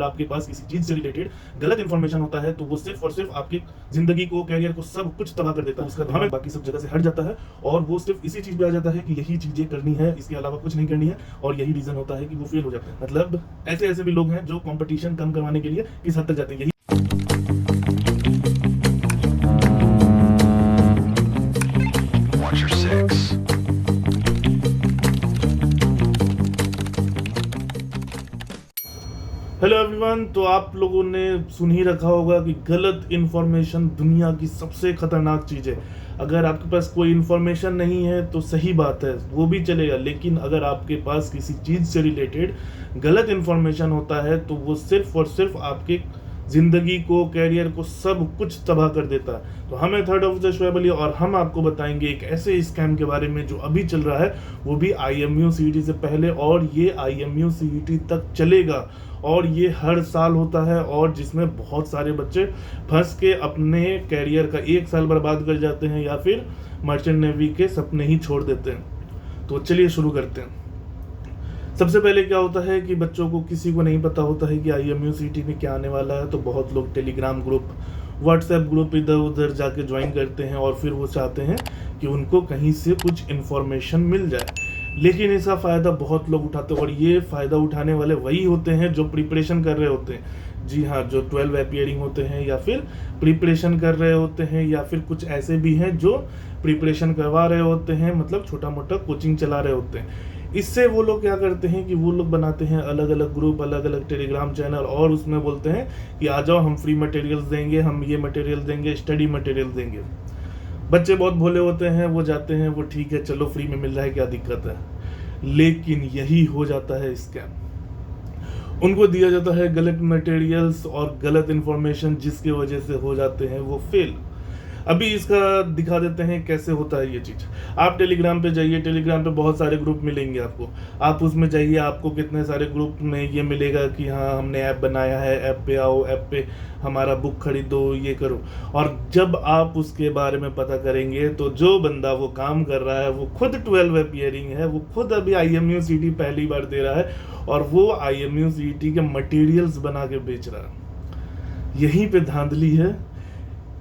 आपके पास किसी चीज से रिलेटेड गलत इंफॉर्मेशन होता है तो वो सिर्फ और सिर्फ आपकी जिंदगी को, कैरियर को, सब कुछ तबाह कर देता है। उसका ध्यान बाकी सब जगह से हट जाता है और वो सिर्फ इसी चीज पे आ जाता है कि यही चीजें करनी है, इसके अलावा कुछ नहीं करनी है, और यही रीजन होता है कि वो फेल हो जाते हैं। मतलब ऐसे ऐसे भी लोग हैं जो कंपटीशन कम करवाने के लिए किस हद तक जाते हैं। यही Watch your six. Hello everyone, तो आप लोगों ने सुन ही रखा होगा कि गलत इन्फॉर्मेशन दुनिया की सबसे खतरनाक चीज़ है। अगर आपके पास कोई इन्फॉर्मेशन नहीं है तो सही बात है, वो भी चलेगा, लेकिन अगर आपके पास किसी चीज़ से रिलेटेड गलत इन्फॉर्मेशन होता है तो वो सिर्फ और सिर्फ आपके ज़िंदगी को, कैरियर को, सब कुछ तबाह कर देता है। तो हम थर्ड ऑफ शोएब अली और हम आपको बताएंगे एक ऐसे स्कैम के बारे में जो अभी चल रहा है, वो भी IMU CET से पहले, और ये IMU CET तक चलेगा और ये हर साल होता है, और जिसमें बहुत सारे बच्चे फंस के अपने कैरियर का 1 साल बर्बाद कर जाते हैं या फिर मर्चेंट नेवी के सपने ही छोड़ देते हैं। तो चलिए शुरू करते हैं। सबसे पहले क्या होता है कि बच्चों को, किसी को नहीं पता होता है कि IMU CET में क्या आने वाला है, तो बहुत लोग टेलीग्राम ग्रुप, व्हाट्सएप ग्रुप इधर उधर जाके ज्वाइन करते हैं और फिर वो चाहते हैं कि उनको कहीं से कुछ इन्फॉर्मेशन मिल जाए। लेकिन इसका फ़ायदा बहुत लोग उठाते हैं, और ये फ़ायदा उठाने वाले वही होते हैं जो प्रिपरेशन कर रहे होते हैं। जी हाँ, जो 12 अपीयरिंग होते हैं या फिर प्रिपरेशन कर रहे होते हैं, या फिर कुछ ऐसे भी हैं जो प्रिपरेशन करवा रहे होते हैं, मतलब छोटा मोटा कोचिंग चला रहे होते हैं। इससे वो लोग क्या करते हैं कि वो लोग बनाते हैं अलग अलग ग्रुप, अलग अलग टेलीग्राम चैनल, और उसमें बोलते हैं कि आ जाओ, हम फ्री मटेरियल्स देंगे, हम ये मटेरियल देंगे, स्टडी मटेरियल देंगे। बच्चे बहुत भोले होते हैं, वो जाते हैं, वो ठीक है, चलो फ्री में मिल रहा है, क्या दिक्कत है। लेकिन यही हो जाता है स्कैम। उनको दिया जाता है गलत मटेरियल्स और गलत इंफॉर्मेशन, जिसकी वजह से हो जाते हैं वो फेल। अभी इसका दिखा देते हैं कैसे होता है ये चीज़। आप टेलीग्राम पे जाइए, टेलीग्राम पे बहुत सारे ग्रुप मिलेंगे आपको। आप उसमें जाइए, आपको कितने सारे ग्रुप में ये मिलेगा कि हाँ, हमने ऐप बनाया है, ऐप पे आओ, ऐप पे हमारा बुक खरीदो, ये करो। और जब आप उसके बारे में पता करेंगे तो जो बंदा वो काम कर रहा है वो खुद 12 अपीयरिंग है, वो खुद अभी IMU CET पहली बार दे रहा है, और वो IMU CET के मटेरियल्स बना के बेच रहा है। यहीं पे धांधली है।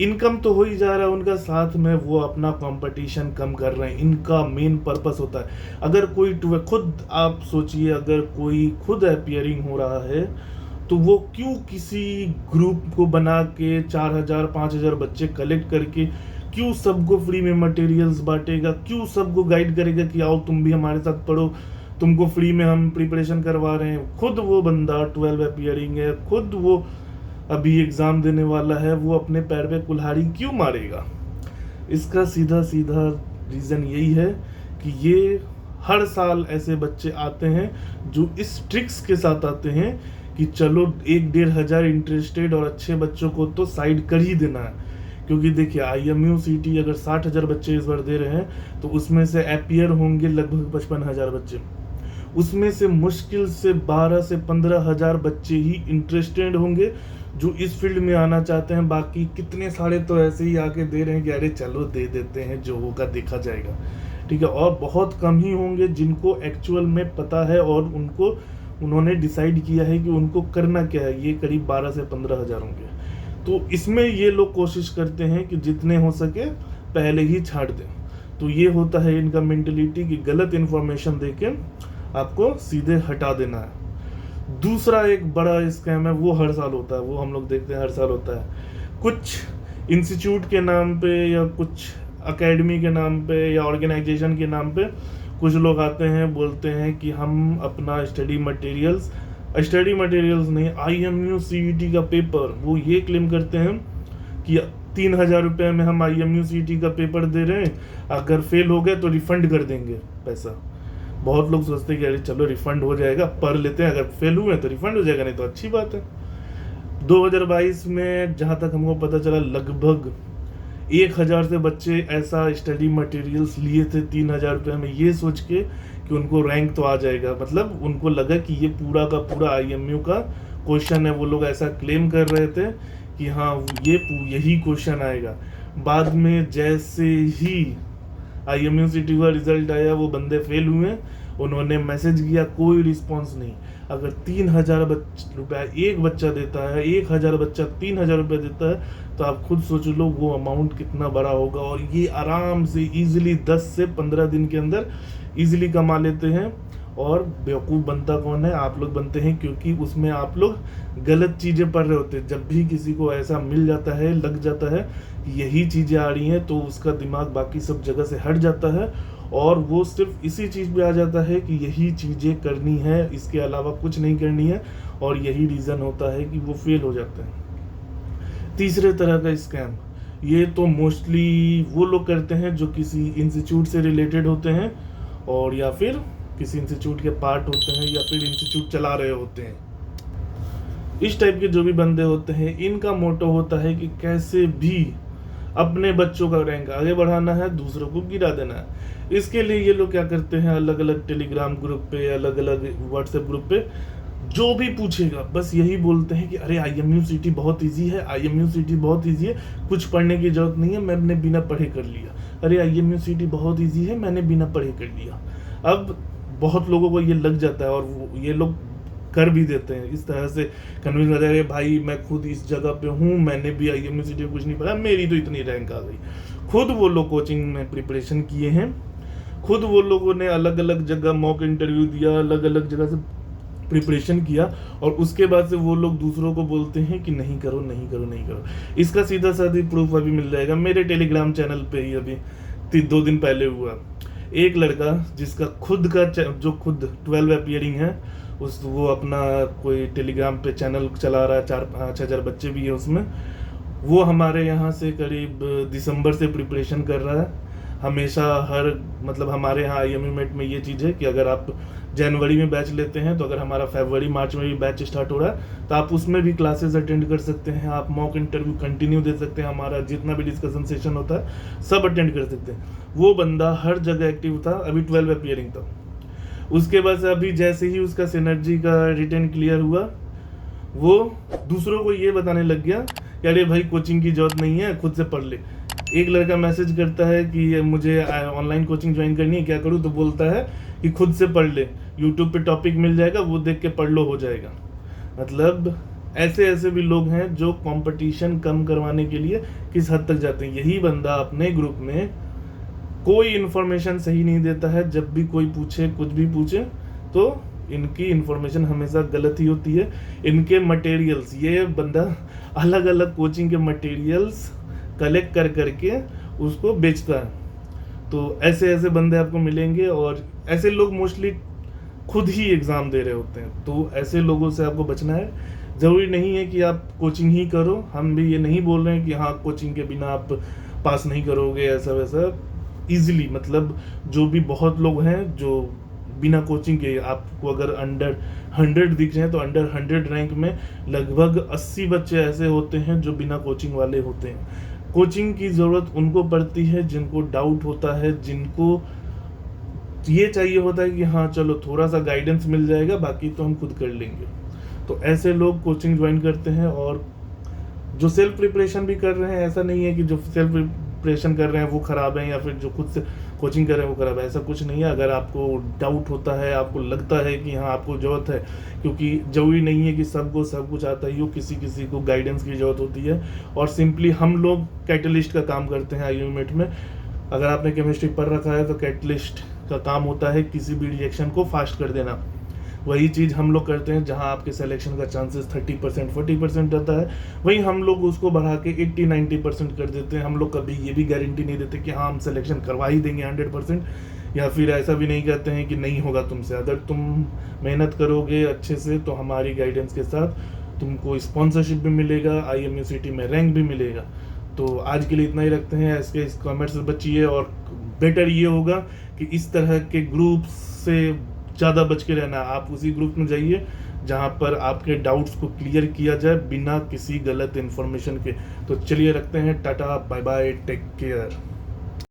इनकम तो हो ही जा रहा है उनका, साथ में वो अपना कंपटीशन कम कर रहे हैं। इनका मेन पर्पस होता है, अगर कोई खुद आप सोचिए, अगर कोई खुद अपीयरिंग हो रहा है तो वो क्यों किसी ग्रुप को बना के 4000 5000 बच्चे कलेक्ट करके क्यों सबको फ्री में मटेरियल्स बांटेगा, क्यों सबको गाइड करेगा कि आओ तुम भी हमारे साथ पढ़ो, तुमको फ्री में हम प्रिपरेशन करवा रहे हैं। खुद वो बंदा 12 अपीयरिंग है, खुद वो अभी एग्ज़ाम देने वाला है, वो अपने पैर पे कुल्हाड़ी क्यों मारेगा? इसका सीधा सीधा रीज़न यही है कि ये हर साल ऐसे बच्चे आते हैं जो इस ट्रिक्स के साथ आते हैं कि चलो 1-1.5 इंटरेस्टेड और अच्छे बच्चों को तो साइड कर ही देना है। क्योंकि देखिए, IMU CET अगर 60,000 बच्चे इस बार दे रहे हैं तो उसमें से अपीयर होंगे लगभग 55,000 बच्चे। उसमें से मुश्किल से 12 से 15,000 बच्चे ही इंटरेस्टेड होंगे जो इस फील्ड में आना चाहते हैं। बाकी कितने सारे तो ऐसे ही आके दे रहे हैं कि अरे चलो दे देते हैं, जो होगा देखा जाएगा, ठीक है। और बहुत कम ही होंगे जिनको एक्चुअल में पता है और उन्होंने डिसाइड किया है कि उनको करना क्या है। ये करीब 12 से 15,000 होंगे। तो इसमें ये लोग कोशिश करते हैं कि जितने हो सके पहले ही छाट दें। तो ये होता है इनका मेंटलिटी कि गलत इन्फॉर्मेशन देके आपको सीधे हटा देना है। दूसरा एक बड़ा स्कैम है, वो हर साल होता है, वो हम लोग देखते हैं हर साल होता है। कुछ इंस्टीट्यूट के नाम पे या कुछ एकेडमी के नाम पे या ऑर्गेनाइजेशन के नाम पे कुछ लोग आते हैं, बोलते हैं कि हम अपना स्टडी मटेरियल्स नहीं, IMU CET का पेपर, वो ये क्लेम करते हैं कि 3,000 रुपये में हम IMU CET का पेपर दे रहे हैं, अगर फेल हो गए तो रिफंड कर देंगे पैसा। बहुत लोग सोचते हैं कि अरे चलो रिफंड हो जाएगा, पढ़ लेते हैं, अगर फेल हुए तो रिफंड हो जाएगा, नहीं तो अच्छी बात है। 2022 में जहाँ तक हमको पता चला, लगभग 1,000 से बच्चे ऐसा स्टडी मटेरियल्स लिए थे 3,000 रुपये में, ये सोच के कि उनको रैंक तो आ जाएगा। मतलब उनको लगा कि ये पूरा का पूरा IMU का क्वेश्चन है। वो लोग ऐसा क्लेम कर रहे थे कि हाँ, यही क्वेश्चन आएगा। बाद में जैसे ही IMU CET का रिजल्ट आया, वो बंदे फेल हुए उन्होंने मैसेज किया, कोई रिस्पॉन्स नहीं। अगर 3,000 रुपया एक बच्चा देता है, 1,000 बच्चा 3,000 रुपया देता है, तो आप खुद सोच लो वो अमाउंट कितना बड़ा होगा। और ये आराम से इजीली 10 से 15 दिन के अंदर इजीली कमा लेते हैं। और बेवकूफ़ बनता कौन है? आप लोग बनते हैं, क्योंकि उसमें आप लोग गलत चीज़ें पढ़ रहे होते हैं। जब भी किसी को ऐसा मिल जाता है, लग जाता है कि यही चीज़ें आ रही हैं, तो उसका दिमाग बाकी सब जगह से हट जाता है और वो सिर्फ इसी चीज़ पे आ जाता है कि यही चीज़ें करनी है, इसके अलावा कुछ नहीं करनी है। और यही रीज़न होता है कि वो फेल हो जाते हैं। तीसरे तरह का स्कैम, ये तो मोस्टली वो लोग करते हैं जो किसी इंस्टीट्यूट से रिलेटेड होते हैं, और या फिर किसी इंस्टीट्यूट के पार्ट होते हैं, या फिर इंस्टीट्यूट चला रहे होते हैं। इस टाइप के जो भी बंदे होते हैं, इनका मोटो होता है कि कैसे भी अपने बच्चों का रैंक आगे बढ़ाना है, दूसरों को गिरा देना है। इसके लिए ये लोग क्या करते हैं, अलग अलग टेलीग्राम ग्रुप पे, अलग अलग व्हाट्सएप ग्रुप पे जो भी पूछेगा बस यही बोलते हैं कि अरे IMU सिटी बहुत इजी है, IMU सिटी बहुत इजी है, कुछ पढ़ने की जरूरत नहीं है, मैंने बिना पढ़े कर लिया। अरे IMU सिटी बहुत इजी है, मैंने बिना पढ़े कर लिया। अब बहुत लोगों को ये लग जाता है और ये लोग कर भी देते हैं, इस तरह से कन्विंस कर रहे, भाई मैं खुद इस जगह पे हूँ, मैंने भी IMU सिटी में कुछ नहीं पढ़ा, मेरी तो इतनी रैंक आ गई। खुद वो लोग कोचिंग में प्रिपरेशन किए हैं, खुद वो लोगों ने अलग अलग जगह मॉक इंटरव्यू दिया, अलग अलग जगह से प्रिपरेशन किया, और उसके बाद से वो लोग दूसरों को बोलते हैं कि नहीं करो नहीं करो नहीं करो। इसका सीधा साधी प्रूफ अभी मिल जाएगा मेरे टेलीग्राम चैनल पे ही। अभी 2 दिन पहले हुआ, एक लड़का जिसका खुद का जो खुद 12 अपीयरिंग है, वो अपना कोई टेलीग्राम पे चैनल चला रहा है, 4-5 हज़ार बच्चे भी है उसमें। वो हमारे यहाँ से करीब दिसंबर से प्रिपरेशन कर रहा है। हमेशा मतलब हमारे यहाँ IMU मेट में ये चीज़ है कि अगर आप जनवरी में बैच लेते हैं, तो अगर हमारा फरवरी मार्च में भी बैच स्टार्ट हो रहा है, तो आप उसमें भी क्लासेस अटेंड कर सकते हैं, आप मॉक इंटरव्यू कंटिन्यू दे सकते हैं, हमारा जितना भी डिस्कशन सेशन होता है सब अटेंड कर सकते हैं। वो बंदा हर जगह एक्टिव था, अभी 12 अपीयरिंग था। उसके बाद अभी जैसे ही उसका सिनर्जी का रिटर्न क्लियर हुआ, वो दूसरों को ये बताने लग गया कि अरे भाई कोचिंग की जरूरत नहीं है, खुद से पढ़ ले। एक लड़का मैसेज करता है कि मुझे ऑनलाइन कोचिंग ज्वाइन करनी है, क्या करूँ? तो बोलता है कि खुद से पढ़ ले, यूट्यूब पे टॉपिक मिल जाएगा, वो देख के पढ़ लो, हो जाएगा। मतलब ऐसे भी लोग हैं जो कंपटीशन कम करवाने के लिए किस हद तक जाते हैं। यही बंदा अपने ग्रुप में कोई इन्फॉर्मेशन सही नहीं देता है, जब भी कोई पूछे कुछ भी पूछे तो इनकी इन्फॉर्मेशन हमेशा गलत ही होती है। इनके मटेरियल्स, ये बंदा अलग अलग कोचिंग के मटेरियल्स कलेक्ट कर करके उसको बेचता है। तो ऐसे बंदे आपको मिलेंगे, और ऐसे लोग मोस्टली खुद ही एग्ज़ाम दे रहे होते हैं। तो ऐसे लोगों से आपको बचना है। ज़रूरी नहीं है कि आप कोचिंग ही करो, हम भी ये नहीं बोल रहे हैं कि हाँ कोचिंग के बिना आप पास नहीं करोगे, ऐसा वैसा। ईजिली, मतलब जो भी बहुत लोग हैं जो बिना कोचिंग के, आपको अगर अंडर 100 दिख जाए तो अंडर 100 रैंक में लगभग 80 बच्चे ऐसे होते हैं जो बिना कोचिंग वाले होते हैं। कोचिंग की ज़रूरत उनको पड़ती है जिनको डाउट होता है, जिनको ये चाहिए होता है कि हाँ चलो थोड़ा सा गाइडेंस मिल जाएगा, बाकी तो हम खुद कर लेंगे। तो ऐसे लोग कोचिंग ज्वाइन करते हैं। और जो सेल्फ प्रिपरेशन भी कर रहे हैं, ऐसा नहीं है कि जो सेल्फ प्रिपरेशन कर रहे हैं वो ख़राब है, या फिर जो खुद से कोचिंग कर रहे हैं वो ख़राब है, ऐसा कुछ नहीं है। अगर आपको डाउट होता है, आपको लगता है कि हाँ आपको ज़रूरत है, क्योंकि ज़रूरी नहीं है कि सबको सब कुछ आता ही हो, किसी को गाइडेंस की ज़रूरत होती है। और सिंपली हम लोग कैटलिस्ट का काम करते हैं IMU मेट में। अगर आपने केमिस्ट्री पढ़ रखा है तो कैटलिस्ट का काम होता है किसी भी रिएक्शन को फास्ट कर देना। वही चीज़ हम लोग करते हैं, जहां आपके सिलेक्शन का चांसेस 30% 40% रहता है, वहीं हम लोग उसको बढ़ा के 80-90% कर देते हैं। हम लोग कभी ये भी गारंटी नहीं देते कि हाँ हम सिलेक्शन करवा ही देंगे 100%, या फिर ऐसा भी नहीं कहते हैं कि नहीं होगा तुमसे। अगर तुम मेहनत करोगे अच्छे से तो हमारी गाइडेंस के साथ तुमको स्पॉन्सरशिप भी मिलेगा, IMU सिटी में रैंक भी मिलेगा। तो आज के लिए इतना ही रखते हैं। इसके इस कमेंट से बचिए, और बेटर ये होगा कि इस तरह के ग्रुप से ज़्यादा बच के रहना। आप उसी ग्रुप में जाइए जहाँ पर आपके डाउट्स को क्लियर किया जाए बिना किसी गलत इन्फॉर्मेशन के। तो चलिए रखते हैं, tata bye bye, take care.